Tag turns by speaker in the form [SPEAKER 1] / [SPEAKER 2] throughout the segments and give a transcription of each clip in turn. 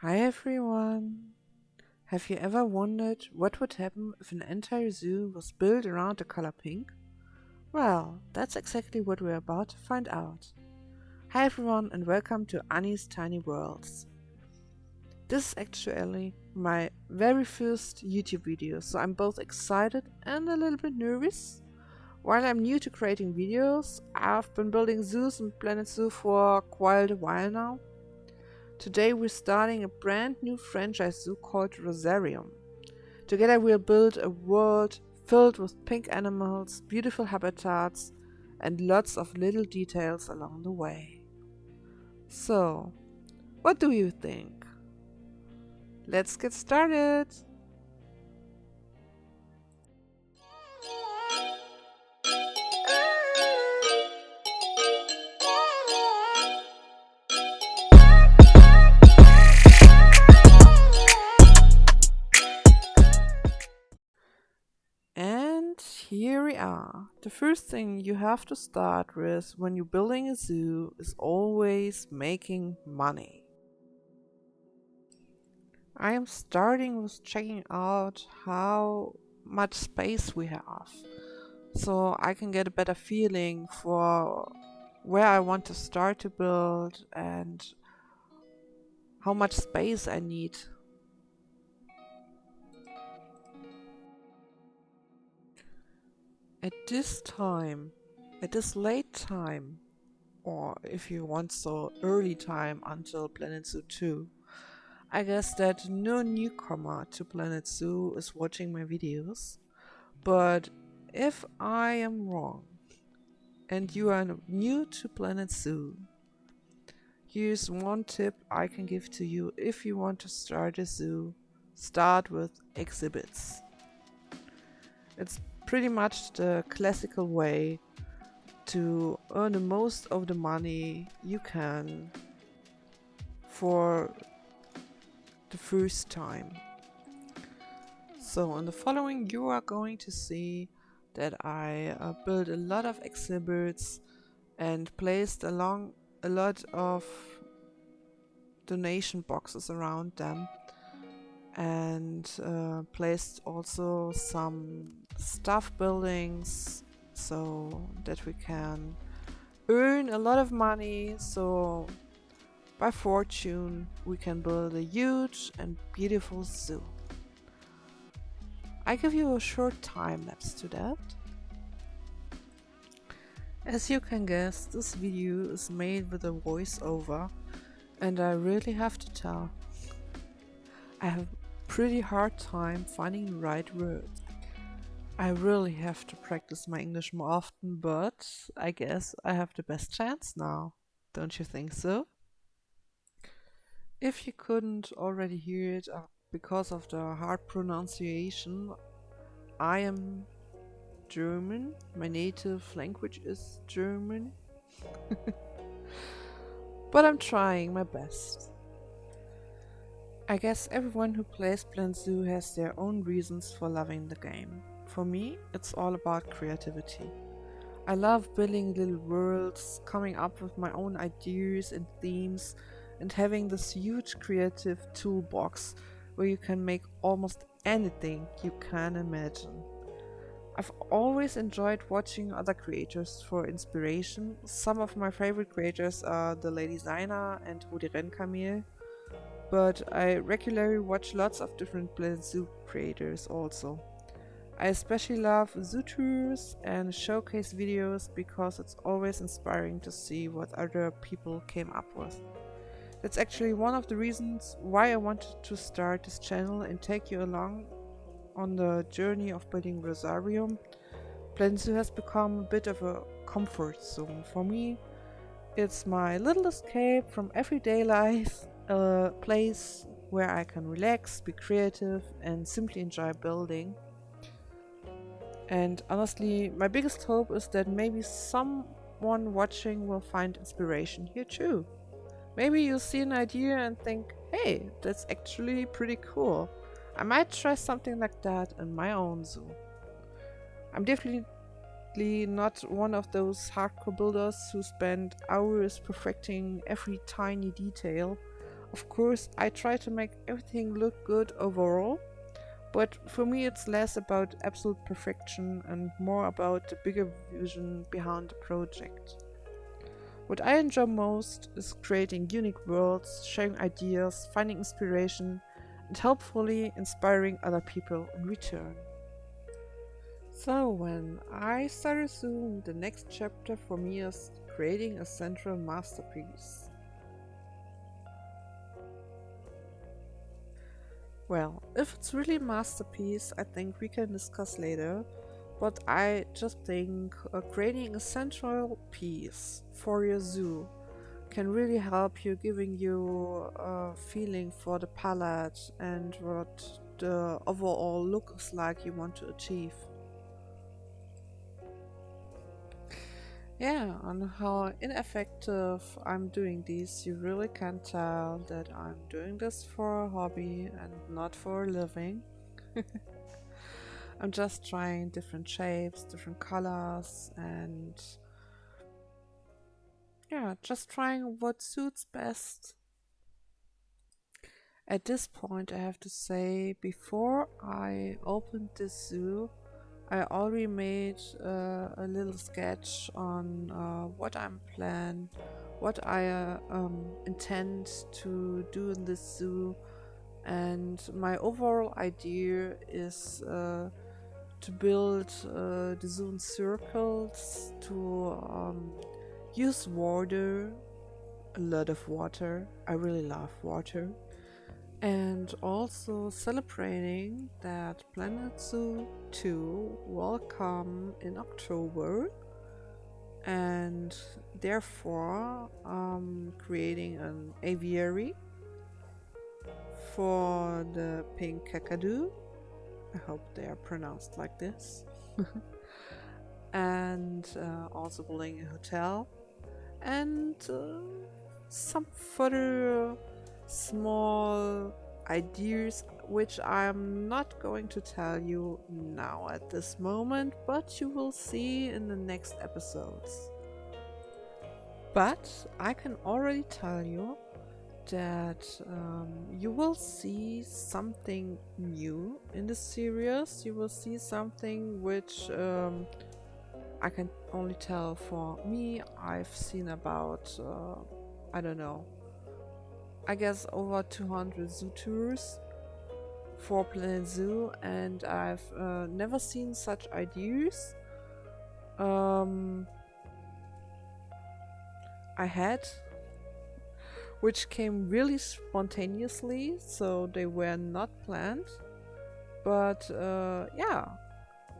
[SPEAKER 1] Hi everyone! Have you ever wondered what would happen if an entire zoo was built around the color pink? Well, that's exactly what we're about to find out. Hi everyone and welcome to Annie's Tiny Worlds. This is actually my very first YouTube video, so I'm both excited and a little bit nervous. While I'm new to creating videos, I've been building zoos in Planet Zoo for quite a while now. Today we're starting a brand new franchise zoo called Rosarium. Together we'll build a world filled with pink animals, beautiful habitats, and lots of little details along the way. So, what do you think? Let's get started! And here we are. The first thing you have to start with when you're building a zoo is always making money. I am starting with checking out how much space we have, so I can get a better feeling for where I want to start to build and how much space I need. At this time, at this late time, or if you want so early time until Planet Zoo 2, I guess that no newcomer to Planet Zoo is watching my videos, but if I am wrong and you are new to Planet Zoo, here's one tip I can give to you if you want to start a zoo. Start with exhibits. It's pretty much the classical way to earn the most of the money you can for the first time. So in the following you are going to see that I built a lot of exhibits and placed along a lot of donation boxes around them, and placed also some staff buildings so that we can earn a lot of money, so by fortune we can build a huge and beautiful zoo. I give you a short time lapse to that. As you can guess, this video is made with a voiceover, and I really have to tell, I have a pretty hard time finding the right words. I really have to practice my English more often, but I guess I have the best chance now. Don't you think so? If you couldn't already hear it because of the hard pronunciation, I am German. My native language is German. But I'm trying my best. I guess everyone who plays Planet Zoo has their own reasons for loving the game. For me, it's all about creativity. I love building little worlds, coming up with my own ideas and themes, and having this huge creative toolbox where you can make almost anything you can imagine. I've always enjoyed watching other creators for inspiration. Some of my favorite creators are the Lady Zaina and Rudi Renkamil, but I regularly watch lots of different Planet Zoo creators also. I especially love zoo tours and showcase videos because it's always inspiring to see what other people came up with. That's actually one of the reasons why I wanted to start this channel and take you along on the journey of building Rosarium. Planet Zoo has become a bit of a comfort zone for me. It's my little escape from everyday life, a place where I can relax, be creative, and simply enjoy building. And honestly, my biggest hope is that maybe someone watching will find inspiration here too. Maybe you'll see an idea and think, hey, that's actually pretty cool. I might try something like that in my own zoo. I'm definitely not one of those hardcore builders who spend hours perfecting every tiny detail Of course, I try to make everything look good overall, but for me it's less about absolute perfection and more about the bigger vision behind the project. What I enjoy most is creating unique worlds, sharing ideas, finding inspiration, and hopefully inspiring other people in return. So, when I start to zoom, the next chapter for me is creating a central masterpiece. Well, if it's really a masterpiece, I think we can discuss later. But I just think creating a central piece for your zoo can really help you, giving you a feeling for the palette and what the overall look is like you want to achieve. Yeah, and how ineffective I'm doing these, you really can tell that I'm doing this for a hobby and not for a living. I'm just trying different shapes, different colors, and yeah, just trying what suits best. At this point, I have to say, before I opened this zoo, I already made a little sketch on what I'm plan, what I intend to do in this zoo, and my overall idea is to build the zoo in circles, to use water, a lot of water. I really love water. And also celebrating that Planet Zoo 2 will come in October, and therefore creating an aviary for the pink kakadu. I hope they are pronounced like this. And also building a hotel and some further small ideas which I'm not going to tell you now at this moment, but you will see in the next episodes. But I can already tell you that you will see something new in the series. You will see something which I can only tell for me. I've seen about, I don't know, I guess over 200 zoo tours for Planet Zoo, and I've never seen such ideas. Um, I had, which came really spontaneously, so they were not planned. But yeah,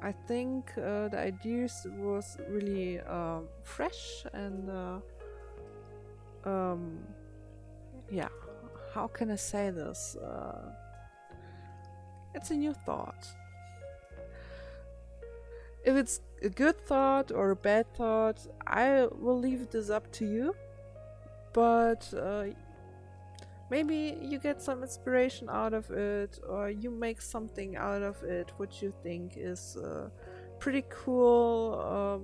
[SPEAKER 1] I think the ideas was really fresh and um, yeah. How can I say this? It's a new thought. If it's a good thought or a bad thought, I will leave this up to you. But maybe you get some inspiration out of it, or you make something out of it, which you think is pretty cool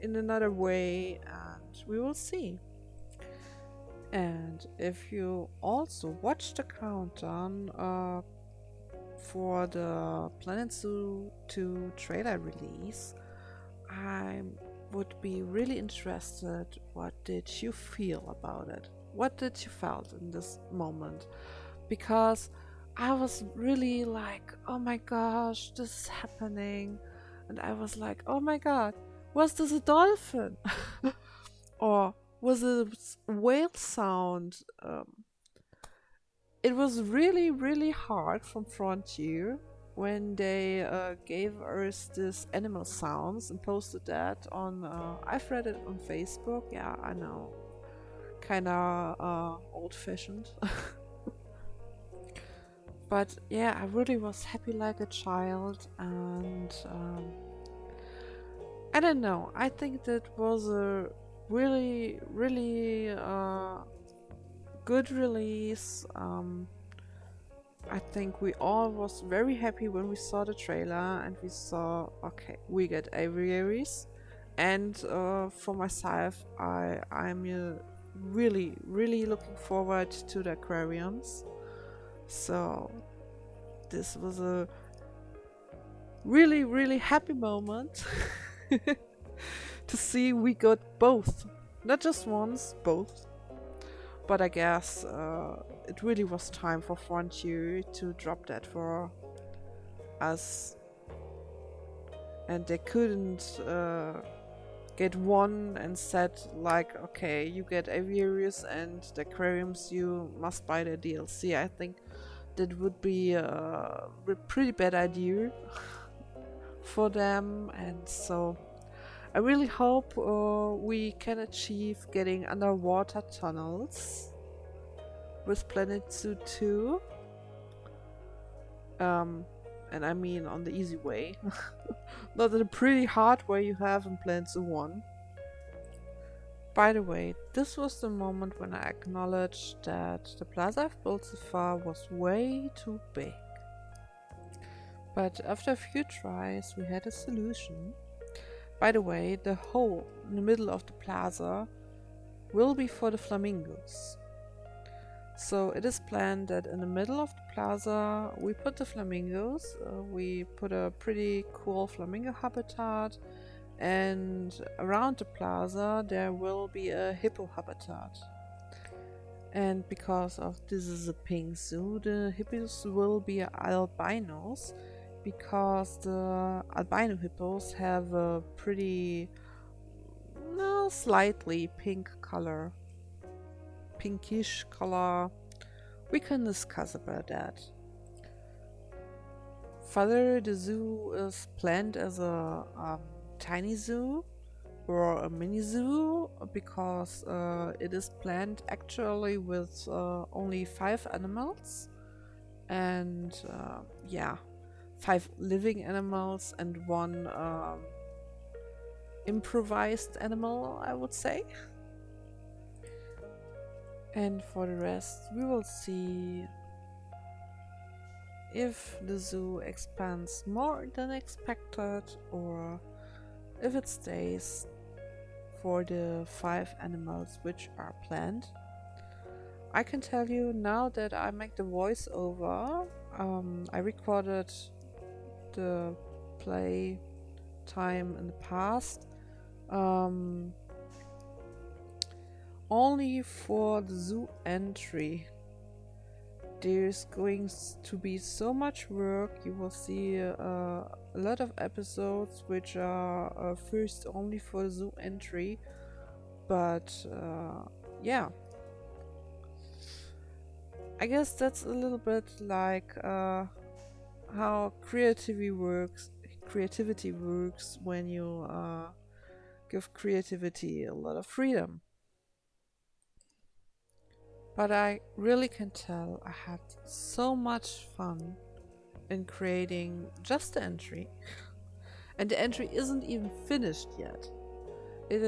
[SPEAKER 1] in another way, and we will see. And if you also watch the countdown for the Planet Zoo 2 trailer release, I would be really interested. What did you feel about it? What did you felt in this moment? Because I was really like, oh my gosh, this is happening. And I was like, oh my god, was this a dolphin? Or was it a whale sound? It was really, really hard from Frontier when they gave us this animal sounds and posted that on. I've read it on Facebook. Yeah, I know, kind of old-fashioned, but yeah, I really was happy like a child, and I don't know. I think that was a really, really good release. I think we all was very happy when we saw the trailer and we saw, okay, we get aviaries. And for myself, I'm really, really looking forward to the aquariums. So this was a really, really happy moment to see we got both. Not just once, both. But I guess it really was time for Frontier to drop that for us. And they couldn't get one and said like, okay, you get aviaries and the aquariums, you must buy the DLC. I think that would be a pretty bad idea for them, and so I really hope we can achieve getting underwater tunnels with Planet Zoo 2. And I mean on the easy way. Not the pretty hard way you have in Planet Zoo 1. By the way, this was the moment when I acknowledged that the plaza I've built so far was way too big. But after a few tries, we had a solution. By the way, the hole in the middle of the plaza will be for the flamingos. So it is planned that in the middle of the plaza we put the flamingos, we put a pretty cool flamingo habitat, and around the plaza there will be a hippo habitat. And because of this is a pink zoo, the hippos will be albinos, because the albino hippos have a pretty, no, slightly pink color. Pinkish color. We can discuss about that. Further, the zoo is planned as a tiny zoo or a mini zoo, because it is planned actually with only 5 animals, and yeah, 5 living animals and 1 improvised animal, I would say. And for the rest, we will see if the zoo expands more than expected, or if it stays for the 5 animals which are planned. I can tell you now that I make the voiceover. I recorded the play time in the past. Only for the zoo entry. There's going to be so much work. You will see a lot of episodes which are first only for the zoo entry. But yeah, I guess that's a little bit like how creativity works. Creativity works when you give creativity a lot of freedom. But I really can tell I had so much fun in creating just the entry. And the entry isn't even finished yet. It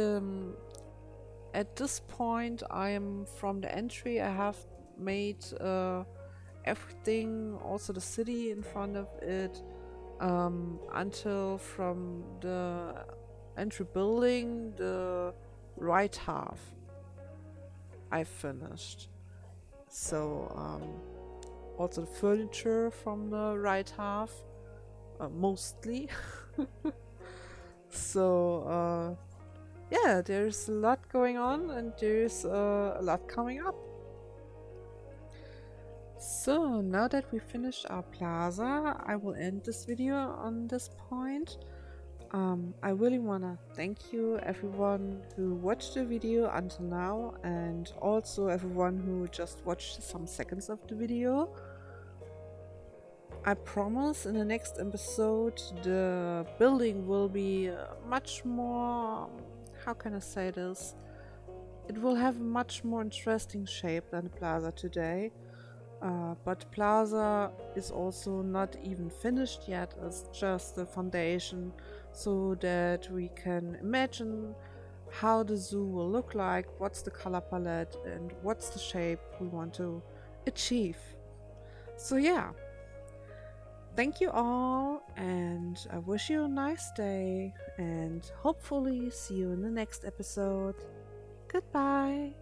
[SPEAKER 1] at this point I am from the entry. I have made everything, also the city in front of it, until from the entry building, the right half I finished. So also the furniture from the right half, mostly. So yeah, there's a lot going on, and there's a lot coming up. So now that we finished our plaza, I will end this video on this point. I really wanna thank you everyone who watched the video until now, and also everyone who just watched some seconds of the video. I promise in the next episode the building will be much more, how can I say this? It will have a much more interesting shape than the plaza today. But plaza is also not even finished yet. It's just the foundation, so that we can imagine how the zoo will look like, what's the color palette, and what's the shape we want to achieve. So yeah, thank you all, and I wish you a nice day, and hopefully see you in the next episode. Goodbye.